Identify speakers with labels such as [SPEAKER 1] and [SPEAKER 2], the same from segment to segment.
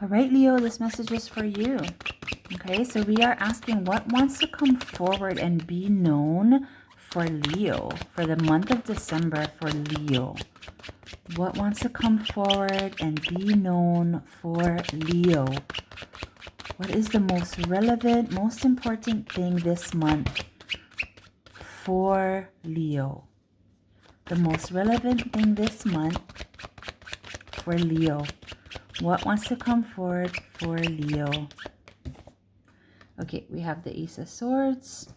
[SPEAKER 1] All right, Leo, this message is for you. Okay, so we are asking what wants to come forward and be known for Leo, for the month of December for Leo. What wants to come forward and be known for Leo? What is the most relevant, most important thing this month for Leo? The most relevant thing this month for Leo. What wants to come forward for Leo? Okay, we have the Ace of Swords,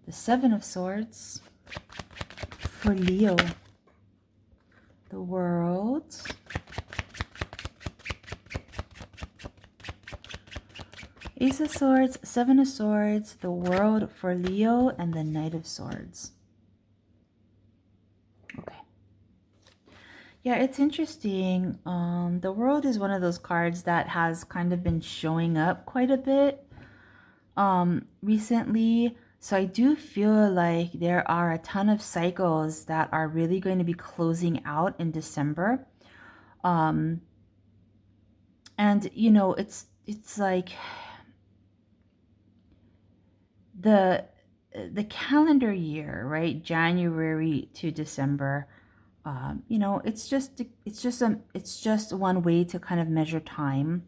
[SPEAKER 1] the Seven of Swords for Leo, the World, Ace of Swords, Seven of Swords, the World for Leo, and the Knight of Swords. Okay. Yeah, it's interesting. The World is one of those cards that has kind of been showing up quite a bit recently. So I do feel like there are a ton of cycles that are really going to be closing out in December. And you know, it's like the calendar year, right? January to December. You know, it's just one way to kind of measure time.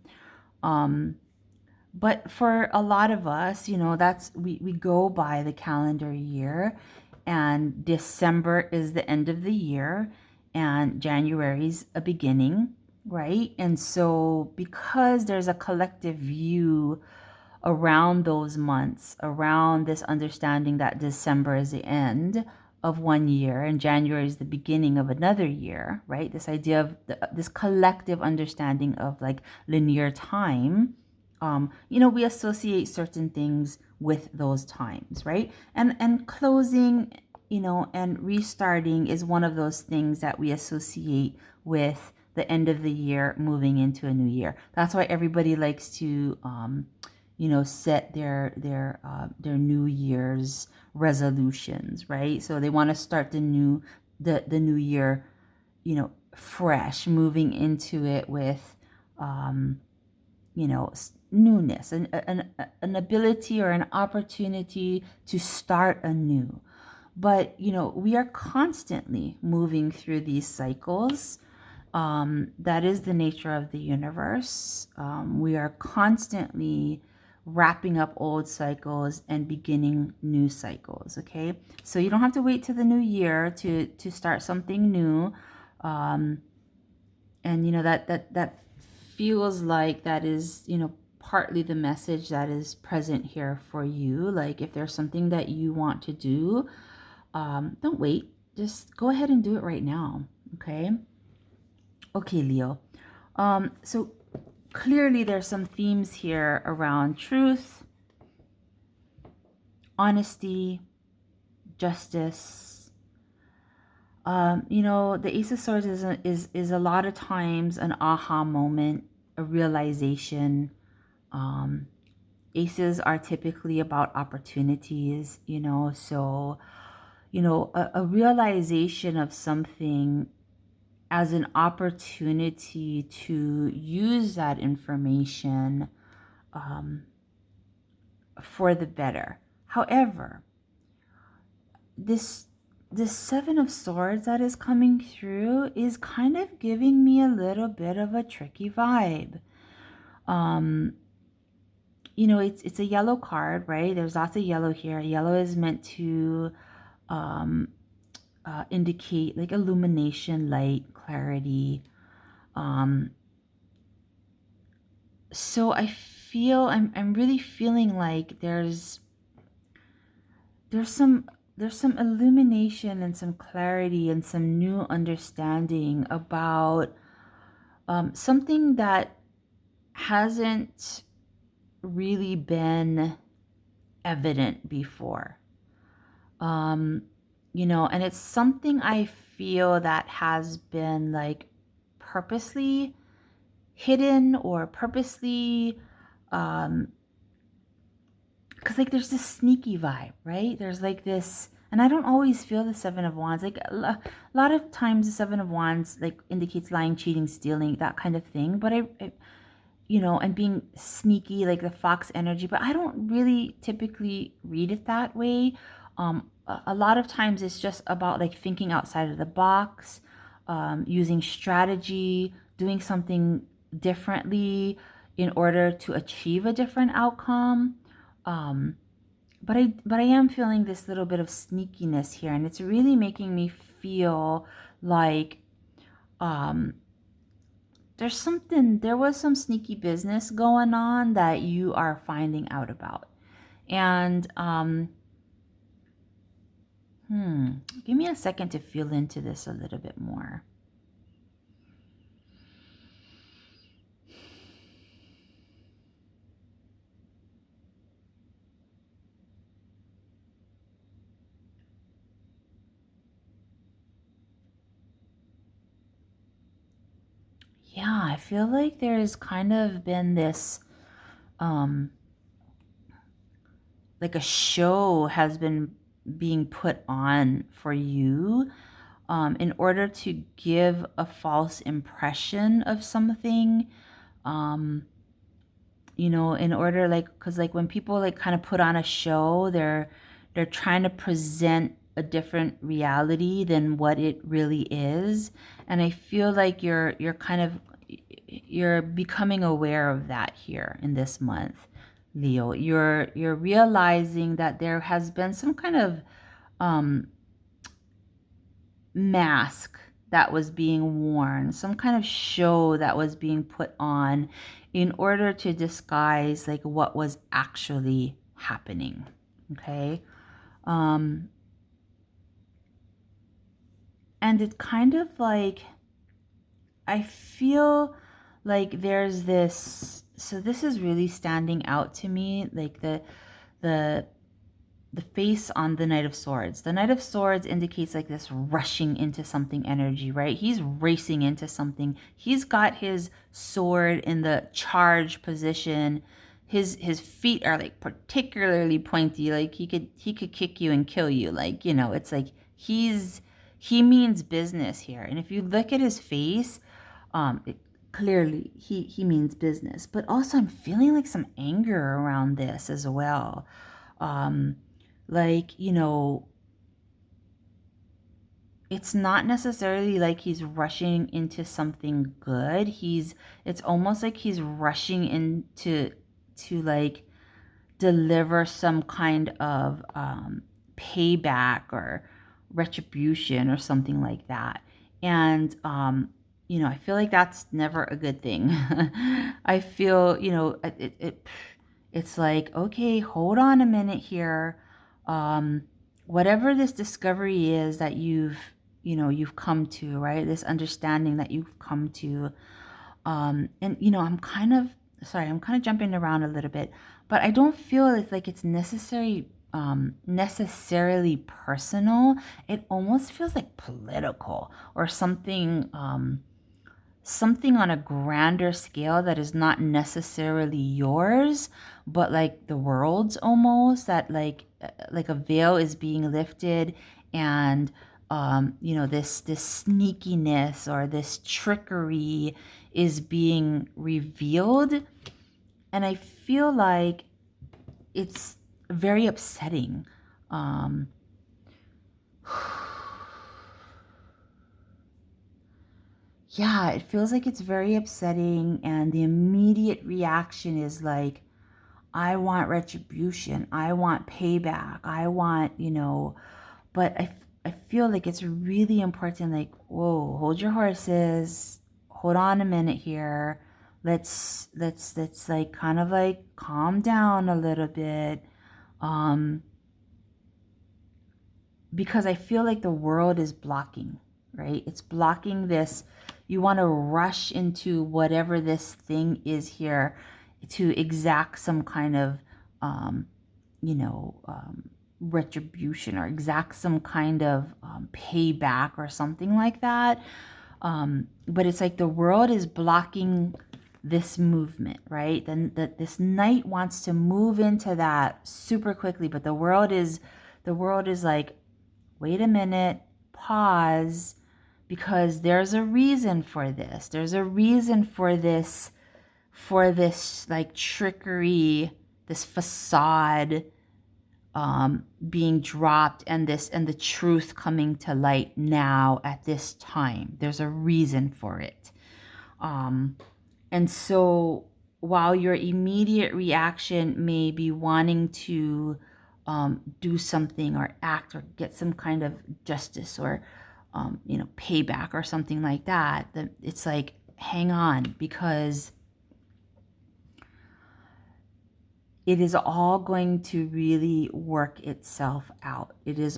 [SPEAKER 1] But for a lot of us, you know, that's we go by the calendar year, and December is the end of the year and January's a beginning, right? And so because there's a collective view around those months, around this understanding that December is the end of one year and January is the beginning of another year, right? This idea of this collective understanding of like linear time. You know, we associate certain things with those times, right? And closing, you know, and restarting is one of those things that we associate with the end of the year moving into a new year. That's why everybody likes to you know, set their New Year's resolutions, right? So they want to start the new year, you know, fresh, moving into it with you know, newness, an ability or an opportunity to start anew. But, you know, we are constantly moving through these cycles. That is the nature of the universe. We are constantly wrapping up old cycles and beginning new cycles, okay? So you don't have to wait till the new year to start something new. And, you know, that feels like that is, you know, partly the message that is present here for you. Like if there's something that you want to do, don't wait. Just go ahead and do it right now, okay? Okay, Leo. So clearly there's some themes here around truth, honesty, justice. You know, the Ace of Swords is a lot of times an aha moment, a realization. Aces are typically about opportunities, you know, so, you know, a realization of something as an opportunity to use that information for the better. However, this Seven of Swords that is coming through is kind of giving me a little bit of a tricky vibe. You know, it's a yellow card, right? There's lots of yellow here. Yellow is meant to indicate like illumination, light, clarity. So I feel I'm really feeling like there's some illumination and some clarity and some new understanding about something that hasn't really been evident before. You know, and it's something I feel that has been like purposely hidden or purposely because like there's this sneaky vibe, right? There's like this, And I don't always feel the Seven of Wands. Like a lot of times the Seven of Wands like indicates lying, cheating, stealing, that kind of thing. But I you know, and being sneaky, like the fox energy, but I don't really typically read it that way. A lot of times it's just about like thinking outside of the box, using strategy, doing something differently in order to achieve a different outcome. But I am feeling this little bit of sneakiness here, and it's really making me feel like there was some sneaky business going on that you are finding out about. And give me a second to feel into this a little bit more. Yeah, I feel like there's kind of been this like a show has been being put on for you in order to give a false impression of something. You know, in order, like, because like when people like kind of put on a show, they're trying to present a different reality than what it really is. And I feel like you're kind of you're becoming aware of that here in this month, Leo. You're realizing that there has been some kind of mask that was being worn, some kind of show that was being put on in order to disguise like what was actually happening. Okay. And it kind of like, I feel like there's this, so this is really standing out to me, like the the face on the Knight of Swords. The Knight of Swords indicates like this rushing into something energy, right? He's racing into something. He's got his sword in the charge position. His feet are like particularly pointy. Like he could kick you and kill you. Like, you know, it's like he means business here. And if you look at his face, clearly he means business. But also I'm feeling like some anger around this as well. Like, you know, it's not necessarily like he's rushing into something good. It's almost like he's rushing into to like deliver some kind of payback or retribution or something like that. And you know, I feel like that's never a good thing. I feel, you know, it's like, okay, hold on a minute here. Whatever this discovery is that you've come to, right? This understanding that you've come to. And, you know, I'm kind of jumping around a little bit, but I don't feel like it's necessarily personal. It almost feels like political or something, something on a grander scale that is not necessarily yours, but like the world's, almost, that like a veil is being lifted, and you know, this sneakiness or this trickery is being revealed. And I feel like it's very upsetting. Yeah, it feels like it's very upsetting, and the immediate reaction is like, I want retribution, I want payback, I want, you know, but I feel like it's really important, like, whoa, hold your horses, hold on a minute here, let's like kind of like calm down a little bit, because I feel like the world is blocking, right? It's blocking this. You want to rush into whatever this thing is here to exact some kind of, you know, retribution, or exact some kind of payback or something like that. But it's like the world is blocking this movement, right? Then that this knight wants to move into that super quickly, but the world is like, wait a minute, pause, because there's a reason for this. There's a reason for this like trickery, this facade being dropped, and the truth coming to light now at this time. There's a reason for it. And so while your immediate reaction may be wanting to do something or act or get some kind of justice or payback or something like that, it's like, hang on, because it is all going to really work itself out. It's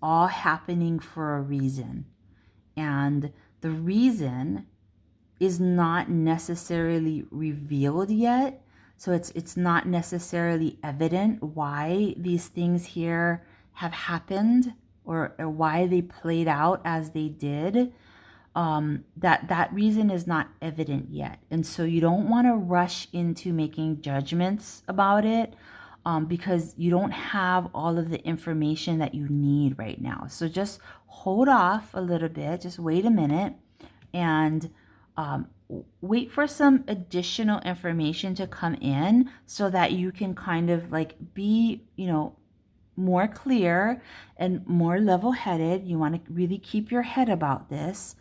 [SPEAKER 1] all happening for a reason. And the reason is not necessarily revealed yet. So it's not necessarily evident why these things here have happened, or why they played out as they did. That reason is not evident yet. And so you don't want to rush into making judgments about it, because you don't have all of the information that you need right now. So just hold off a little bit, just wait a minute, and wait for some additional information to come in so that you can kind of like be, more clear and more level-headed. You want to really keep your head about this.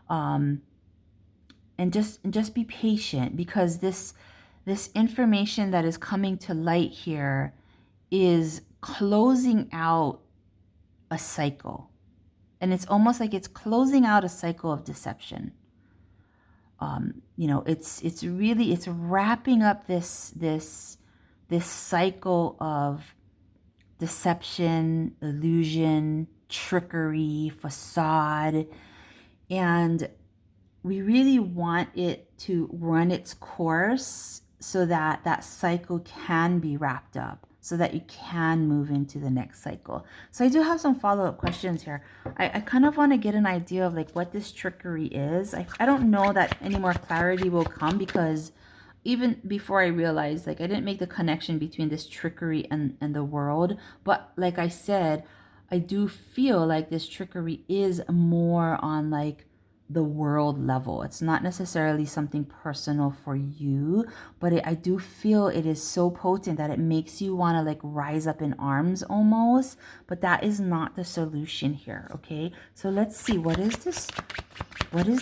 [SPEAKER 1] And just be patient, because this information that is coming to light here is closing out a cycle, and it's almost like it's closing out a cycle of deception. It's wrapping up this cycle of deception, illusion, trickery, facade. And we really want it to run its course so that that cycle can be wrapped up, so that you can move into the next cycle. So I do have some follow-up questions here. I kind of want to get an idea of like what this trickery is. I don't know that any more clarity will come, because even before I realized, like, I didn't make the connection between this trickery and the world. But like I said, I do feel like this trickery is more on like the world level. It's not necessarily something personal for you, but I do feel it is so potent that it makes you want to like rise up in arms almost. But that is not the solution here. Okay, so let's see, what is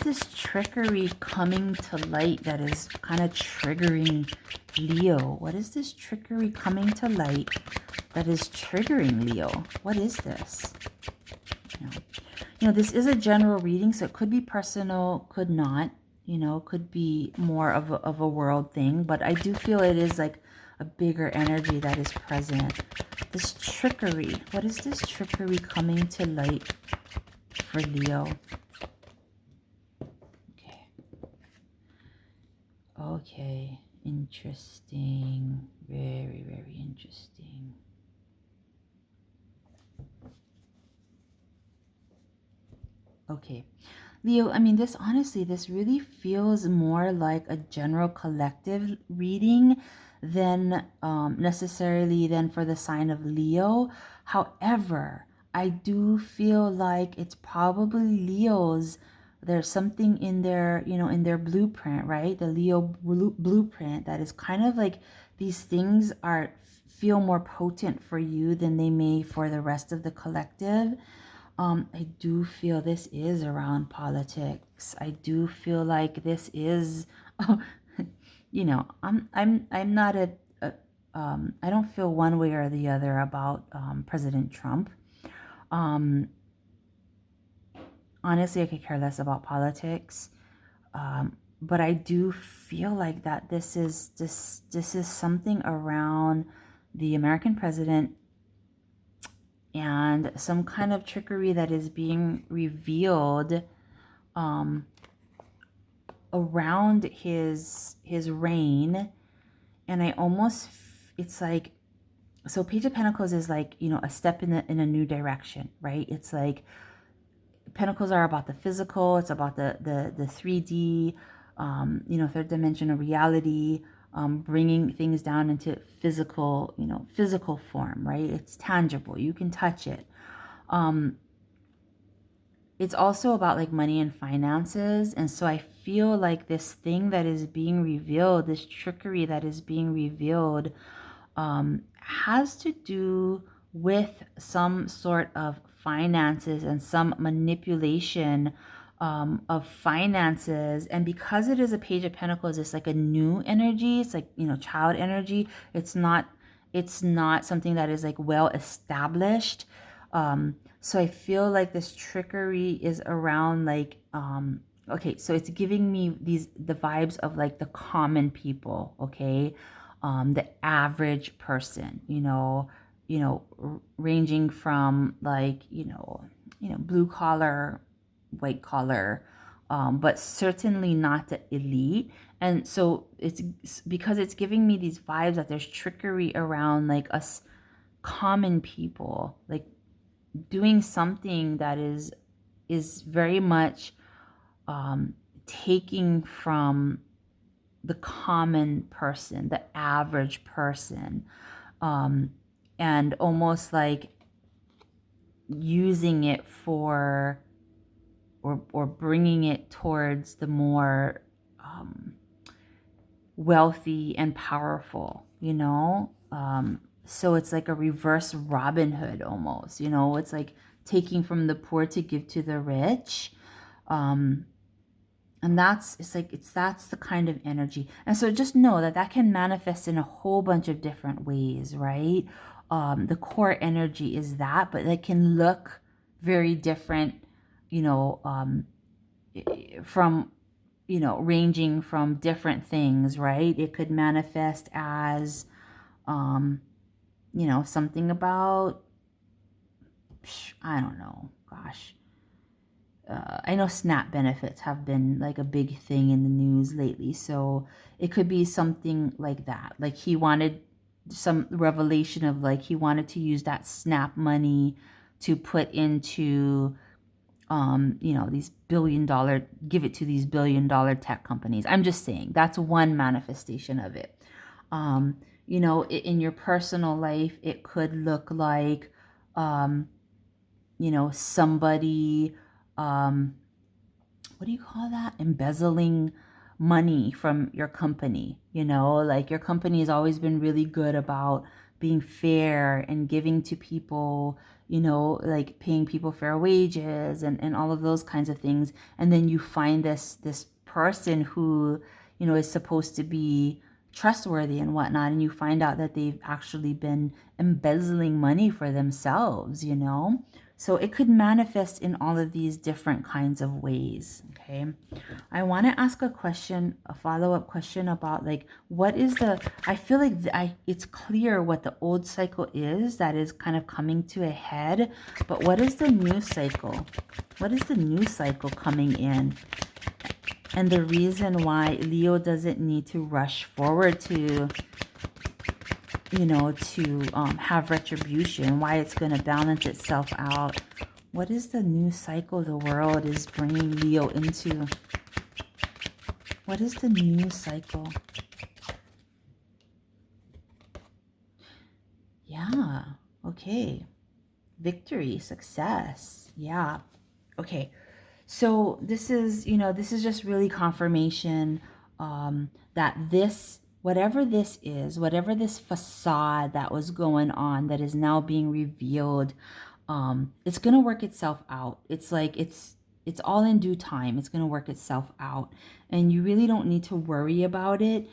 [SPEAKER 1] this trickery coming to light that is kind of triggering Leo? What is this trickery coming to light that is triggering Leo? What is this? This is a general reading, so it could be personal, could not, could be more of a world thing, but I do feel it is like a bigger energy that is present. This trickery, what is this trickery coming to light for Leo? Okay, interesting. Very, very interesting. Okay, Leo, I mean, this really feels more like a general collective reading than necessarily than for the sign of Leo. However, I do feel like it's probably Leo's. There's something in their, in their blueprint, right? The Leo blueprint that is kind of like these things feel more potent for you than they may for the rest of the collective. I do feel this is around politics. I do feel like this is, I'm not I don't feel one way or the other about President Trump. Honestly, I could care less about politics. But I do feel like that this is something around the American president and some kind of trickery that is being revealed around his reign. And I almost, it's like, so Page of Pentacles is like, a step in a new direction, right? It's like Pentacles are about the physical. It's about the 3D, third dimensional reality, bringing things down into physical, physical form, right? It's tangible. You can touch it. It's also about like money and finances. And so I feel like this thing that is being revealed, this trickery that is being revealed, has to do with some sort of finances and some manipulation of finances. And because it is a Page of Pentacles, it's like a new energy. It's like, you know, child energy. It's not something that is like well established. So I feel like this trickery is around like, okay, so it's giving me the vibes of like the common people, okay? The average person, ranging from like, blue collar, white collar, but certainly not the elite. And so it's because it's giving me these vibes that there's trickery around like us common people, like doing something that is very much taking from the common person, the average person, and almost like using it for or bringing it towards the more wealthy and powerful, so it's like a reverse Robin Hood almost, it's like taking from the poor to give to the rich. And that's the kind of energy. And so just know that that can manifest in a whole bunch of different ways, right? The core energy is that, but it can look very different, from, ranging from different things, right? It could manifest as, something about, I don't know, gosh. I know SNAP benefits have been like a big thing in the news lately. So it could be something like that. Like he wanted some revelation of like he wanted to use that SNAP money to put into, these give it to these $1 billion tech companies. I'm just saying that's one manifestation of it. In your personal life, it could look like, somebody, what do you call that? Embezzling money from your company. Like your company has always been really good about being fair and giving to people, like paying people fair wages and all of those kinds of things. And then you find this person who, is supposed to be trustworthy and whatnot, and you find out that they've actually been embezzling money for themselves, So it could manifest in all of these different kinds of ways, okay? I want to ask a follow-up question about like, what is I feel like it's clear what the old cycle is that is kind of coming to a head, but what is the new cycle? What is the new cycle coming in? And the reason why Leo doesn't need to rush forward to, have retribution, why it's going to balance itself out. What is the new cycle the world is bringing Leo into? What is the new cycle? Yeah, okay. Victory, success. Yeah, okay. So this is just really confirmation that whatever this is, whatever this facade that was going on that is now being revealed, it's going to work itself out. It's like it's all in due time. It's going to work itself out. And you really don't need to worry about it,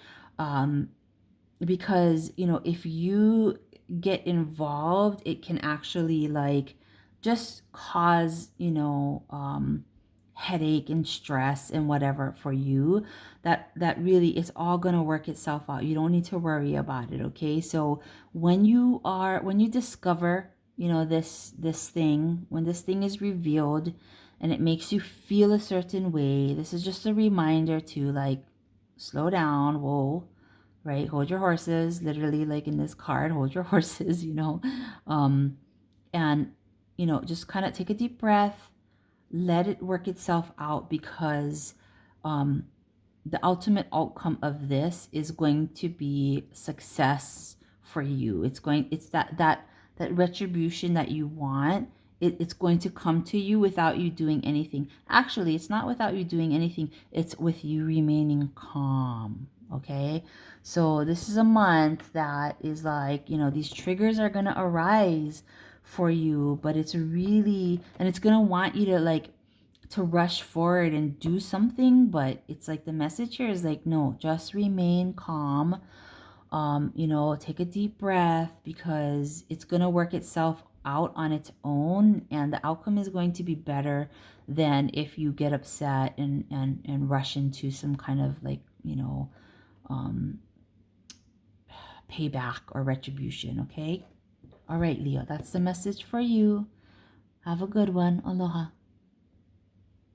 [SPEAKER 1] because, if you get involved, it can actually like just cause, headache and stress and whatever for you. That really, it's all going to work itself out. You don't need to worry about it, okay? So when you discover, this thing, when this thing is revealed and it makes you feel a certain way, this is just a reminder to like slow down. Whoa, right? Hold your horses, literally, like in this card, hold your horses, and just kind of take a deep breath, let it work itself out, because the ultimate outcome of this is going to be success for you. It's that retribution that you want it's going to come to you without you doing anything. Actually, it's not without you doing anything. It's with you remaining calm. Okay. So this is a month that is like, you know, these triggers are going to arise for you, but it's really, and it's going to want you to like, to rush forward and do something, but it's like the message here is like, no, just remain calm. You know, take a deep breath, because it's going to work itself out on its own, and the outcome is going to be better than if you get upset and rush into some kind of like, you know, payback or retribution. Okay. All right, Leo, that's the message for you. Have a good one. Aloha.